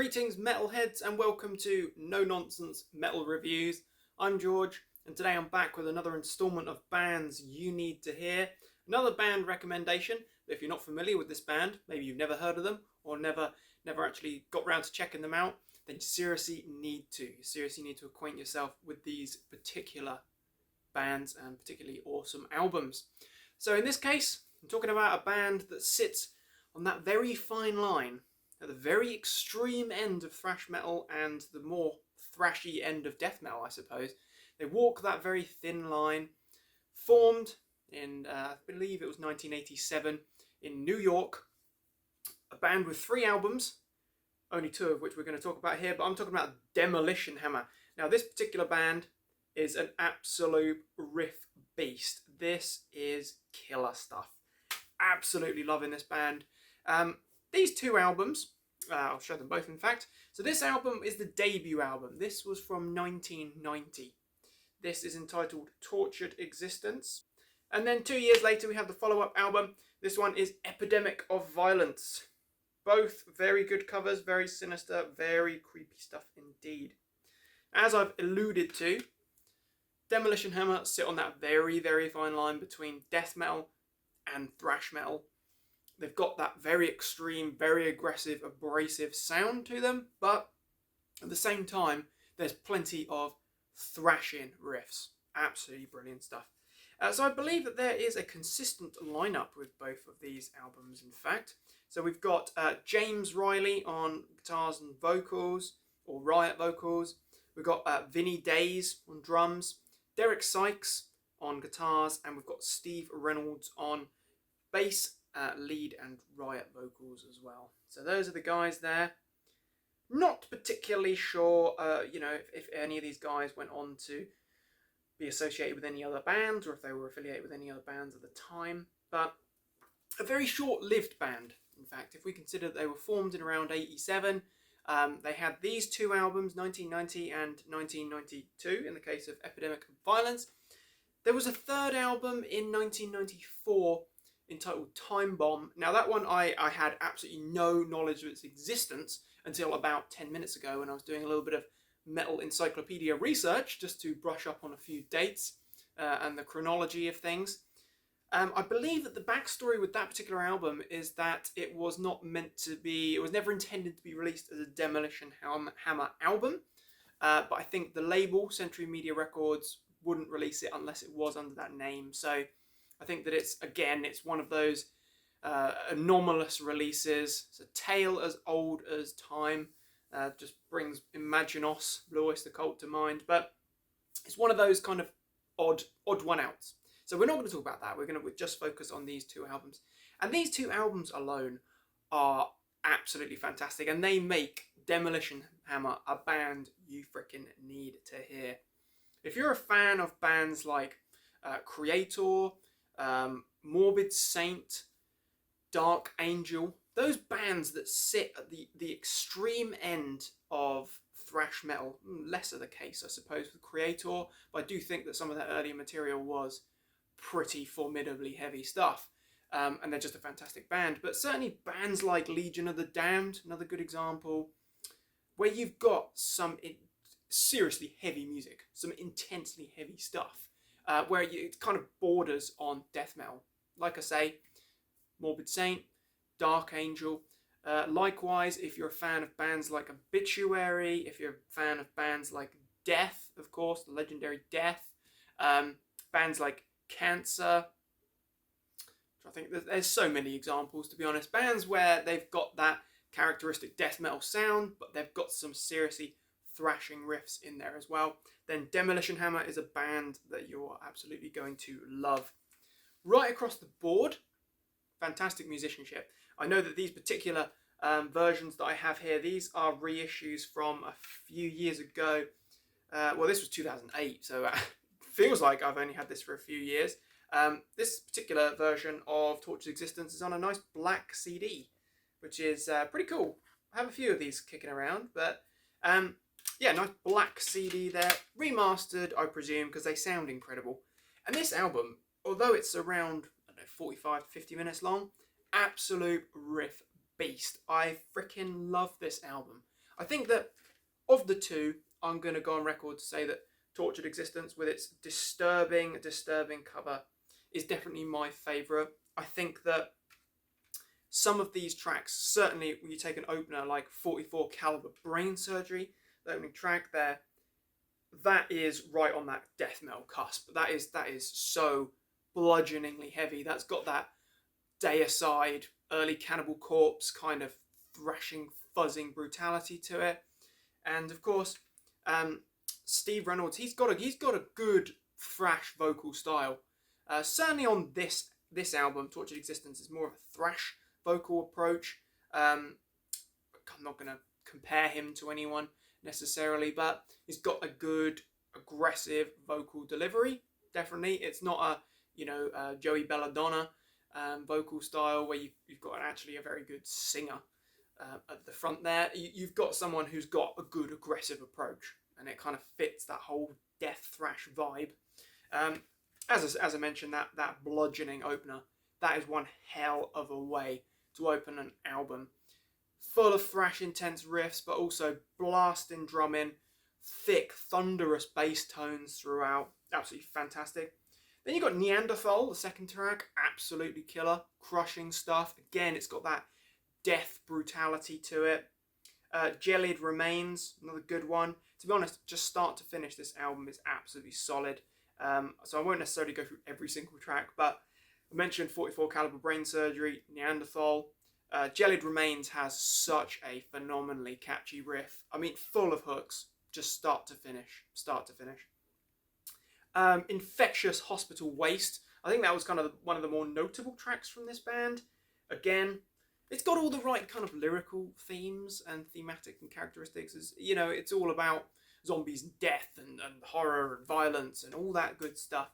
Greetings metalheads and welcome to No Nonsense Metal Reviews. I'm George and today I'm back with another instalment of bands you need to hear. Another band recommendation. If you're not familiar with this band, maybe you've never heard of them or never actually got round to checking them out, then you seriously need to. You seriously need to acquaint yourself with these particular bands and particularly awesome albums. So in this case, I'm talking about a band that sits on that very fine line at the very extreme end of thrash metal and the more thrashy end of death metal, I suppose. They walk that very thin line, formed in, I believe it was 1987 in New York. A band with 3 albums, only 2 of which we're going to talk about here, but I'm talking about Demolition Hammer. Now this particular band is an absolute riff beast. This is killer stuff. Absolutely loving this band. These 2 albums, I'll show them both in fact. So this album is the debut album. This was from 1990. This is entitled Tortured Existence. And then 2 years later we have the follow-up album. This one is Epidemic of Violence. Both very good covers, very sinister, very creepy stuff indeed. As I've alluded to, Demolition Hammer sit on that very, very fine line between death metal and thrash metal. They've got that very extreme, very aggressive, abrasive sound to them, but at the same time, there's plenty of thrashing riffs. Absolutely brilliant stuff. So I believe that there is a consistent lineup with both of these albums, in fact. So we've got James Riley on guitars and vocals, or riot vocals. We've got Vinny Days on drums, Derek Sykes on guitars, and we've got Steve Reynolds on bass, lead and riot vocals as well. So those are the guys there. Not particularly sure, if any of these guys went on to be associated with any other bands or if they were affiliated with any other bands at the time, but a very short-lived band. In fact, if we consider that they were formed in around 87, they had these 2 albums, 1990 and 1992, in the case of Epidemic of Violence. There was a 3rd album in 1994 entitled Time Bomb. Now that one I had absolutely no knowledge of its existence until about 10 minutes ago when I was doing a little bit of metal encyclopedia research just to brush up on a few dates and the chronology of things. I believe that the backstory with that particular album is that it was not meant to be, it was never intended to be released as a Demolition Hammer album, but I think the label, Century Media Records, wouldn't release it unless it was under that name. So I think that it's one of those anomalous releases. It's a tale as old as time. Just brings Imaginos, Blue Oyster Cult to mind. But it's one of those kind of odd one outs. So we're not going to talk about that. We're going to just focus on these 2 albums. And these 2 albums alone are absolutely fantastic. And they make Demolition Hammer a band you freaking need to hear. If you're a fan of bands like Creator, Morbid Saint, Dark Angel, those bands that sit at the extreme end of thrash metal, lesser the case I suppose with Creator, but I do think that some of that earlier material was pretty formidably heavy stuff, and they're just a fantastic band. But certainly bands like Legion of the Damned, another good example, where you've got some seriously heavy music, some intensely heavy stuff, where it kind of borders on death metal. Like I say, Morbid Saint, Dark Angel. Likewise, if you're a fan of bands like Obituary, if you're a fan of bands like Death, of course, the legendary Death, bands like Cancer. I think there's so many examples, to be honest. Bands where they've got that characteristic death metal sound, but they've got some seriously thrashing riffs in there as well. Then Demolition Hammer is a band that you're absolutely going to love. Right across the board, fantastic musicianship. I know that these particular versions that I have here, these are reissues from a few years ago. Well, this was 2008, so feels like I've only had this for a few years. This particular version of Tortured Existence is on a nice black CD, which is pretty cool. I have a few of these kicking around, but yeah, nice black CD there. Remastered, I presume, because they sound incredible. And this album, although it's around 45 to 50 minutes long, absolute riff beast. I freaking love this album. I think that of the two, I'm going to go on record to say that Tortured Existence, with its disturbing cover, is definitely my favourite. I think that some of these tracks, certainly when you take an opener like 44 Caliber Brain Surgery, the opening track there, that is right on that death metal cusp. That is so bludgeoningly heavy. That's got that Deicide, early Cannibal Corpse kind of thrashing, fuzzing brutality to it. And of course, Steve Reynolds, he's got a good thrash vocal style. Certainly on this album, Tortured Existence, is more of a thrash vocal approach. I'm not going to compare him to anyone necessarily, but he's got a good aggressive vocal delivery. Definitely, it's not a Joey Belladonna vocal style where you've got actually a very good singer at the front there. You've got someone who's got a good aggressive approach, and it kind of fits that whole death thrash vibe. As I mentioned, that bludgeoning opener, that is one hell of a way to open an album. Full of thrash intense riffs, but also blasting drumming, thick thunderous bass tones throughout. Absolutely fantastic. Then you've got Neanderthal, the second track, absolutely killer, crushing stuff. Again, it's got that death brutality to it. Gelid Remains, another good one. To be honest, just start to finish, this album is absolutely solid. So I won't necessarily go through every single track, but I mentioned 44 Caliber Brain Surgery, Neanderthal. Gelid Remains has such a phenomenally catchy riff. I mean, full of hooks, just start to finish. Infectious Hospital Waste. I think that was kind of one of the more notable tracks from this band. Again, it's got all the right kind of lyrical themes and thematic and characteristics. It's all about zombies and death and horror and violence and all that good stuff.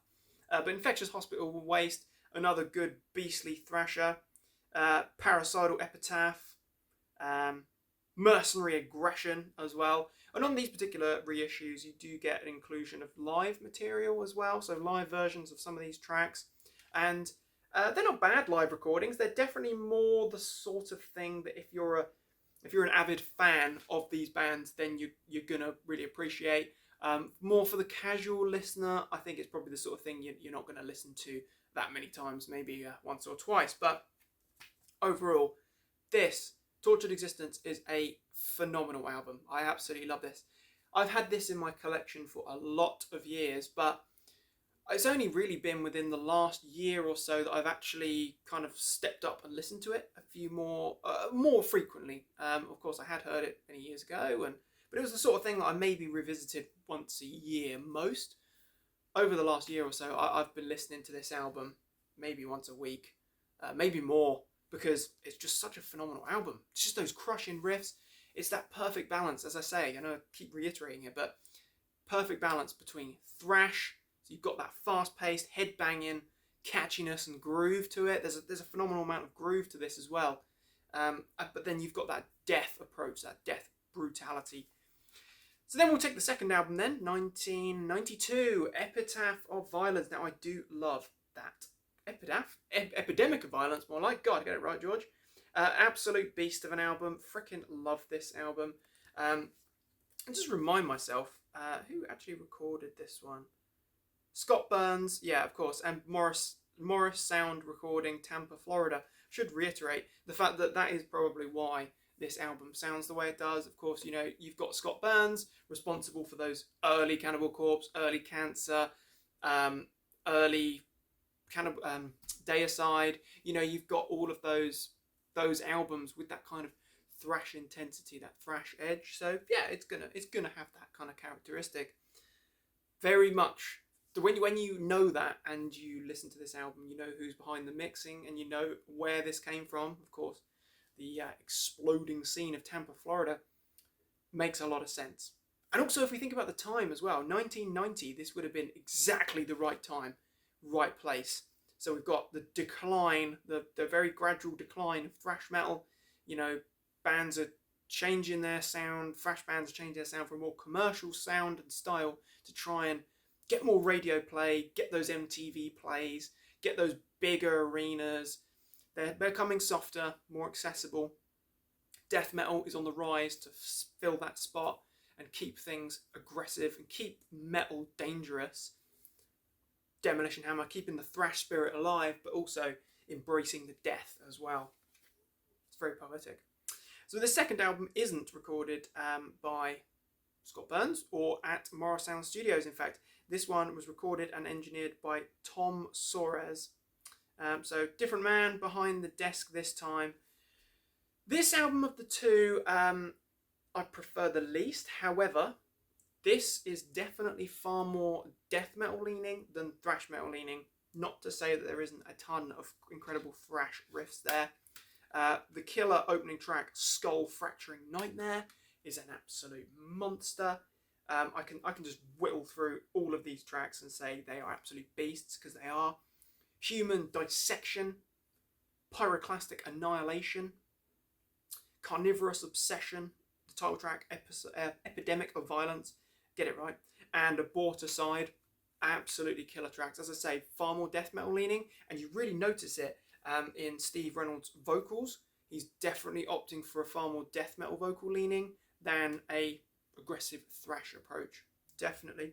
But Infectious Hospital Waste, another good beastly thrasher. Parasital Epitaph, Mercenary Aggression as well. And on these particular reissues, you do get an inclusion of live material as well, so live versions of some of these tracks. And they're not bad live recordings. They're definitely more the sort of thing that if you're an avid fan of these bands, then you're gonna really appreciate. More for the casual listener, I think it's probably the sort of thing you're not going to listen to that many times, maybe once or twice. But overall, this Tortured Existence is a phenomenal album. I absolutely love this. I've had this in my collection for a lot of years, but it's only really been within the last year or so that I've actually kind of stepped up and listened to it a few more frequently. Of course, I had heard it many years ago, but it was the sort of thing that I maybe revisited once a year most. Over the last year or so, I've been listening to this album maybe once a week, maybe more, because it's just such a phenomenal album. It's just those crushing riffs. It's that perfect balance, as I say. I know I keep reiterating it, but perfect balance between thrash. So you've got that fast-paced, head-banging catchiness and groove to it. There's a phenomenal amount of groove to this as well. But then you've got that death approach, that death brutality. So then we'll take the second album then, 1992, Epitaph of Violence. Now I do love that. Epidemic of Violence, more like. God, get it right, George. Absolute beast of an album. Freaking love this album. And just remind myself, who actually recorded this one? Scott Burns, yeah, of course, and Morris Sound Recording, Tampa, Florida. Should reiterate the fact that that is probably why this album sounds the way it does. Of course, you've got Scott Burns, responsible for those early Cannibal Corpse, early Cancer, early Deicide. You've got all of those albums with that kind of thrash intensity, that thrash edge. So yeah, it's gonna have that kind of characteristic. Very much. When you know that and you listen to this album, you know who's behind the mixing and you know where this came from. Of course, the exploding scene of Tampa, Florida, makes a lot of sense. And also, if we think about the time as well, 1990, this would have been exactly the right time, right place. So we've got the decline, the very gradual decline of thrash metal. Bands are changing their sound, thrash bands are changing their sound for a more commercial sound and style to try and get more radio play, get those MTV plays, get those bigger arenas. They're becoming softer, more accessible. death metal is on the rise to fill that spot and keep things aggressive and keep metal dangerous. Demolition Hammer keeping the thrash spirit alive, but also embracing the death as well. It's very poetic. So the second album isn't recorded by Scott Burns or at Morrisound Studios. In fact, this one was recorded and engineered by Tom Soares. So different man behind the desk this time. This album of the two, I prefer the least. However, this is definitely far more death metal leaning than thrash metal leaning. Not to say that there isn't a ton of incredible thrash riffs there. The killer opening track, Skull Fracturing Nightmare, is an absolute monster. I can just whittle through all of these tracks and say they are absolute beasts, because they are. Human Dissection, Pyroclastic Annihilation, Carnivorous Obsession, the title track, Epidemic of Violence, get it right, and Aborticide, absolutely killer tracks. As I say, far more death metal leaning, and you really notice it in Steve Reynolds' vocals. He's definitely opting for a far more death metal vocal leaning than a aggressive thrash approach. Definitely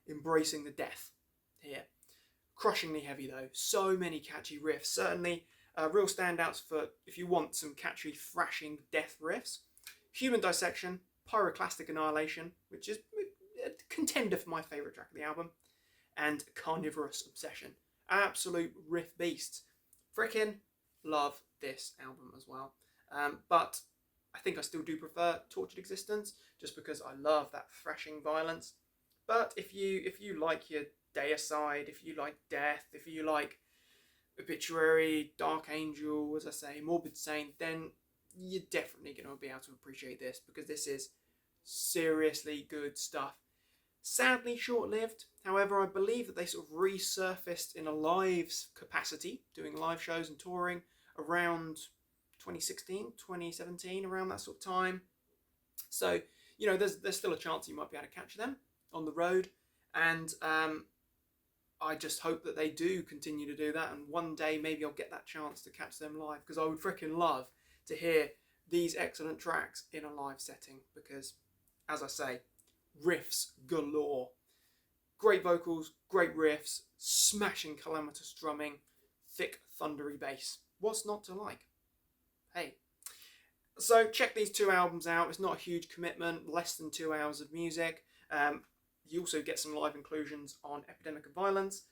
embracing the death here. Crushingly heavy though, so many catchy riffs. Certainly real standouts for if you want some catchy thrashing death riffs. Human Dissection, Pyroclastic Annihilation, which is a contender for my favourite track of the album, and Carnivorous Obsession. Absolute riff beasts. Frickin' love this album as well. But I think I still do prefer Tortured Existence, just because I love that thrashing violence. But if you like your Deicide, if you like death, if you like Obituary, Dark Angel, as I say, Morbid Saint, then you're definitely going to be able to appreciate this, because this is seriously good stuff. Sadly short-lived. However, I believe that they sort of resurfaced in a live capacity, doing live shows and touring around 2016, 2017, around that sort of time. So, you know, there's still a chance you might be able to catch them on the road. And I just hope that they do continue to do that. And one day maybe I'll get that chance to catch them live, because I would freaking love to hear these excellent tracks in a live setting, because, as I say, riffs galore. Great vocals, great riffs, smashing calamitous drumming, thick thundery bass. What's not to like? Hey. So check these two albums out. It's not a huge commitment, less than 2 hours of music. You also get some live inclusions on Epidemic of Violence,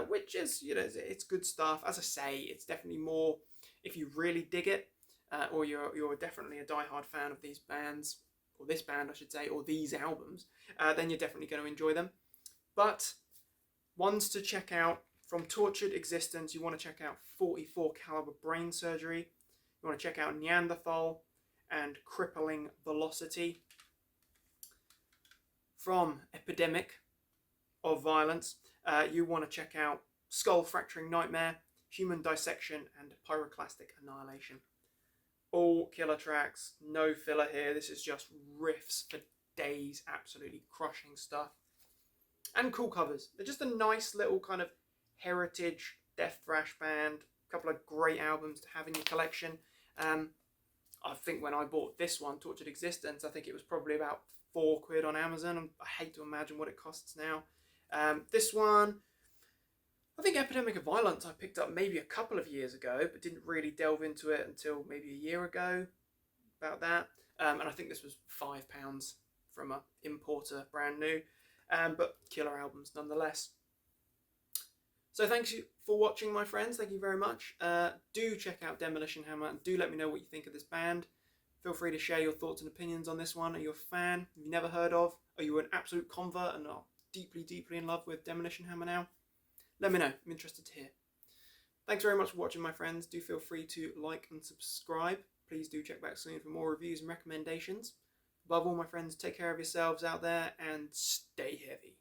which is, you know, it's good stuff. As I say, it's definitely more, if you really dig it, or you're definitely a diehard fan of these bands, or this band I should say, or these albums, then you're definitely going to enjoy them. But ones to check out from Tortured Existence, you want to check out 44 Caliber Brain Surgery. You want to check out Neanderthal and Crippling Velocity. From Epidemic of Violence, you want to check out Skull Fracturing Nightmare, Human Dissection, and Pyroclastic Annihilation. All killer tracks, no filler here. This is just riffs for days, absolutely crushing stuff. And cool covers. They're just a nice little kind of heritage death thrash band. A couple of great albums to have in your collection. I think when I bought this one, Tortured Existence, I think it was probably about £4 on Amazon. I hate to imagine what it costs now. This one, I think Epidemic of Violence I picked up maybe a couple of years ago, but didn't really delve into it until maybe a year ago, about that. And I think this was £5 from an importer, brand new. But killer albums nonetheless. So thanks for watching, my friends. Thank you very much. Do check out Demolition Hammer, and do let me know what you think of this band. Feel free to share your thoughts and opinions on this one. Are you a fan? Have you never heard of? Are you an absolute convert and are deeply in love with Demolition Hammer now? Let me know. I'm interested to hear. Thanks very much for watching, my friends. Do feel free to like and subscribe. Please do check back soon for more reviews and recommendations. Above all, my friends, take care of yourselves out there and stay heavy.